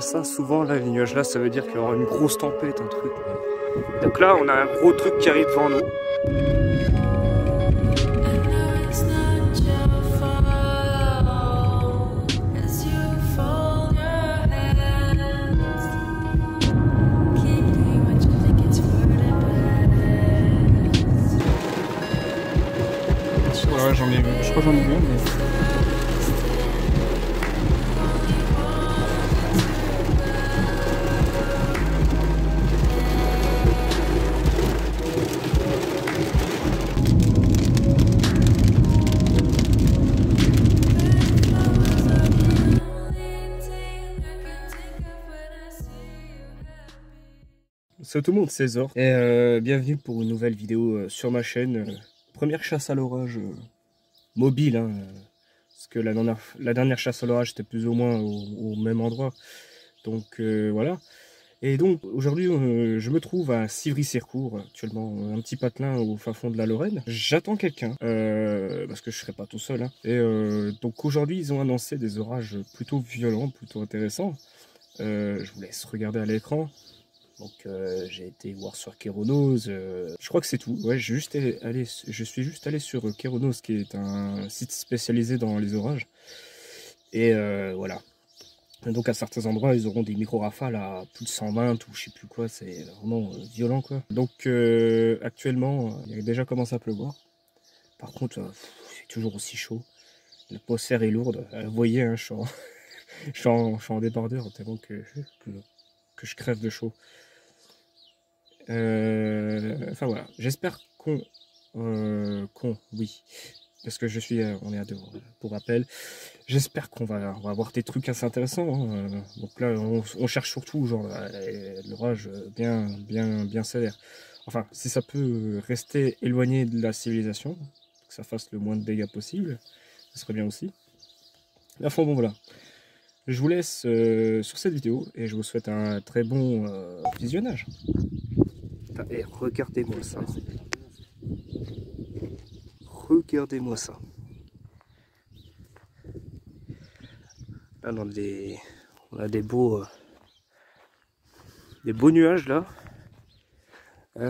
Ça, souvent, là, les nuages là, ça veut dire qu'il y aura une grosse tempête, un truc. Donc là, on a un gros truc qui arrive devant nous. Ouais, je crois que j'en ai vu un, mais... Salut tout le monde, c'est Zor et bienvenue pour une nouvelle vidéo sur ma chaîne. Première chasse à l'orage mobile, hein, parce que la dernière chasse à l'orage était plus ou moins au même endroit. Donc voilà. Et donc aujourd'hui je me trouve à Civry-Circourt, actuellement un petit patelin au fin fond de la Lorraine. J'attends quelqu'un, parce que je serai pas tout seul. Hein. Et donc aujourd'hui ils ont annoncé des orages plutôt violents, plutôt intéressants. Je vous laisse regarder à l'écran. Donc j'ai été voir sur Keronos, je crois que c'est tout. Ouais, je suis juste allé sur Keronos, qui est un site spécialisé dans les orages. Et voilà. Donc à certains endroits, ils auront des micro-rafales à plus de 120 ou je sais plus quoi, c'est vraiment violent quoi. Donc actuellement, il a déjà commencé à pleuvoir. Par contre, c'est toujours aussi chaud. L'atmosphère est lourde. Vous voyez, hein, je suis en débardeur tellement que je crève de chaud. Enfin voilà, j'espère oui, parce que on est à deux pour rappel. J'espère qu'on va avoir des trucs assez intéressants. Hein. Donc là, on cherche surtout genre l'orage bien sévère. Enfin, si ça peut rester éloigné de la civilisation, que ça fasse le moins de dégâts possible, ce serait bien aussi. Enfin bon voilà. Je vous laisse sur cette vidéo et je vous souhaite un très bon visionnage. Et regardez-moi ça. Regardez-moi ça. Là, on a des beaux nuages là.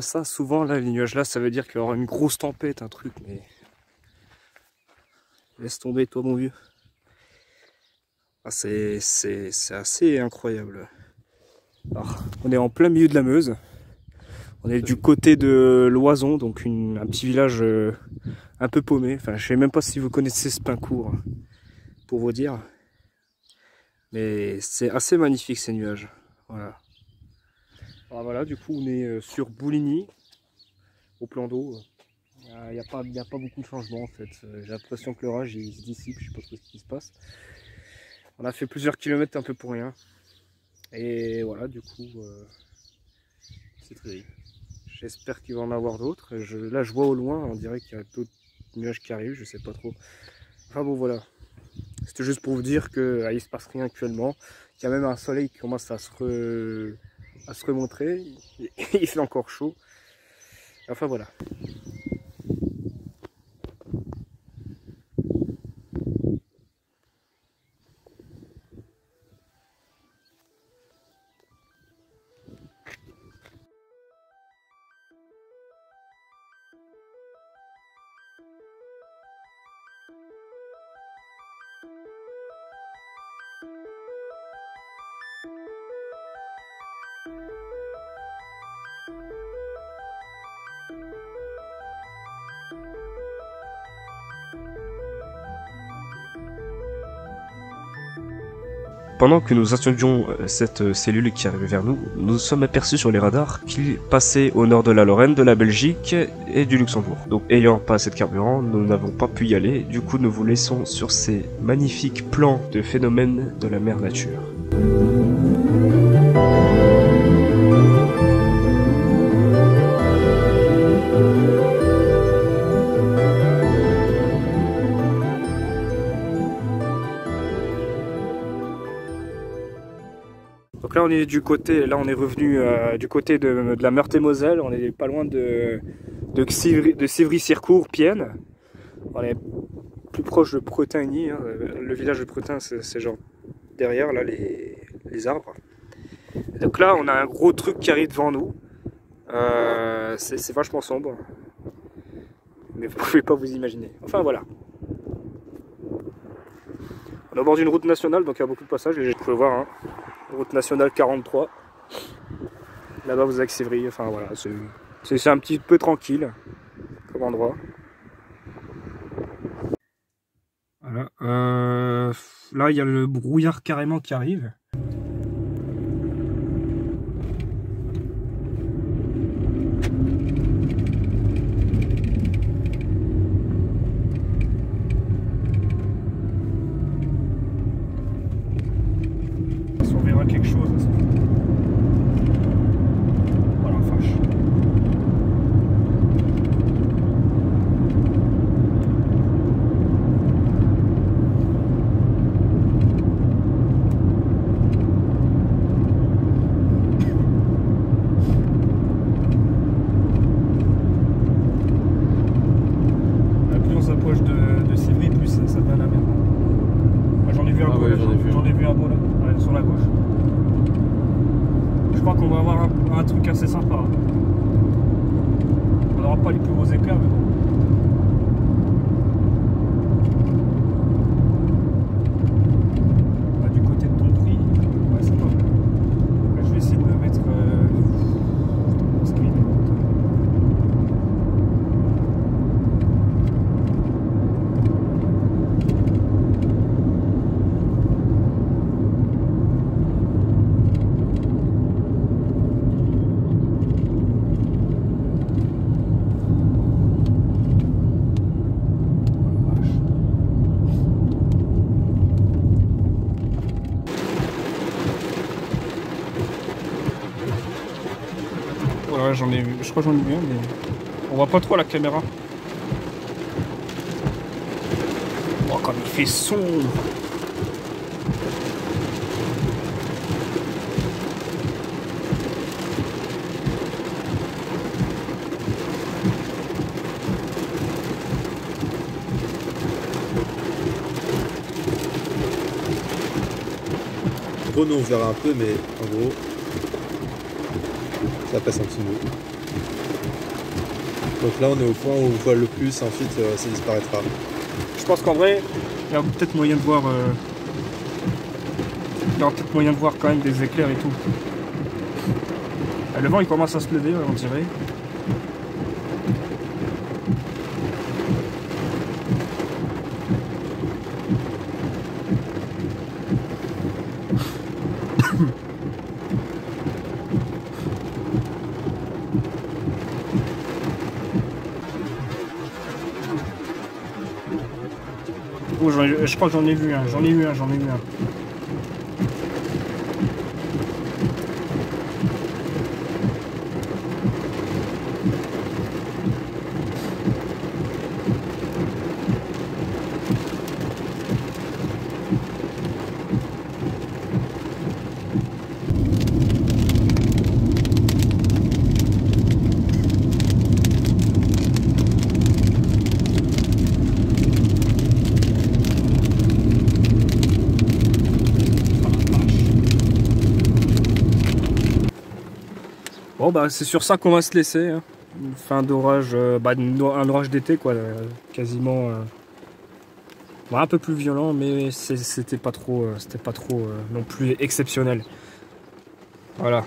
Ça, souvent, là, les nuages là, ça veut dire qu'il y aura une grosse tempête, un truc, mais laisse tomber, toi, mon vieux. Ah, c'est assez incroyable. Alors, on est en plein milieu de la Meuse. On est du côté de Loison, donc un petit village un peu paumé. Enfin, je sais même pas si vous connaissez Spincourt, pour vous dire. Mais c'est assez magnifique ces nuages. Voilà. Alors voilà, du coup, on est sur Bouligny, au plan d'eau. Il n'y a pas beaucoup de changements en fait. J'ai l'impression que l'orage il se dissipe, je sais pas trop ce qui se passe. On a fait plusieurs kilomètres un peu pour rien. Et voilà, du coup, c'est terrible. J'espère qu'il va en avoir d'autres. Là, je vois au loin, on dirait qu'il y a d'autres nuages qui arrivent, je sais pas trop. Enfin bon, voilà. C'était juste pour vous dire qu'il ne se passe rien actuellement. Il y a même un soleil qui commence à se remontrer. Il fait encore chaud. Enfin voilà. Pendant que nous attendions cette cellule qui arrivait vers nous, nous sommes aperçus sur les radars qu'il passait au nord de la Lorraine, de la Belgique et du Luxembourg. Donc ayant pas assez de carburant, nous n'avons pas pu y aller, du coup nous vous laissons sur ces magnifiques plans de phénomènes de la mère nature. Donc là on est on est revenu du côté de la Meurthe-et-Moselle, on est pas loin de Civry-Circourt, Pienne. On est plus proche de Pretigny, hein. Le village de Pretin c'est genre derrière là, les arbres. Et donc là, on a un gros truc qui arrive devant nous. C'est vachement sombre. Mais vous pouvez pas vous imaginer. Enfin voilà. On est au bord d'une route nationale, donc il y a beaucoup de passages. Vous pouvez voir, hein. Route nationale 43. Là-bas, vous avez Sévry. Enfin voilà, c'est un petit peu tranquille comme endroit. Voilà. Là, il y a le brouillard carrément qui arrive. On verra quelque chose. Voilà, vache. Plus on s'approche de Sévry, plus ça devient la merde. J'en ai vu un beau là, j'en ai vu un beau là, sur la gauche. Je crois qu'on va avoir un truc assez sympa. On n'aura pas les plus gros éclairs, mais bon. Du côté de Dompry, ouais, c'est pas mal. Là, je vais essayer de me mettre. Ouais, j'en ai vu, je crois que j'en ai vu un, mais on voit pas trop à la caméra. Oh, comme il fait sombre! Nous on verra un peu, mais en gros ça passe en dessous de nous. Donc là on est au point où on voit le plus, ensuite ça disparaîtra. Je pense qu'en vrai, il y a peut-être moyen de voir. Il y aura peut-être moyen de voir quand même des éclairs et tout. Le vent il commence à se lever, on dirait. Oh, je crois que j'en ai vu un, j'en ai eu un. Bon bah c'est sur ça qu'on va se laisser. Hein. Une fin d'orage, un orage d'été quoi, quasiment un peu plus violent, mais c'était pas trop non plus exceptionnel. Voilà.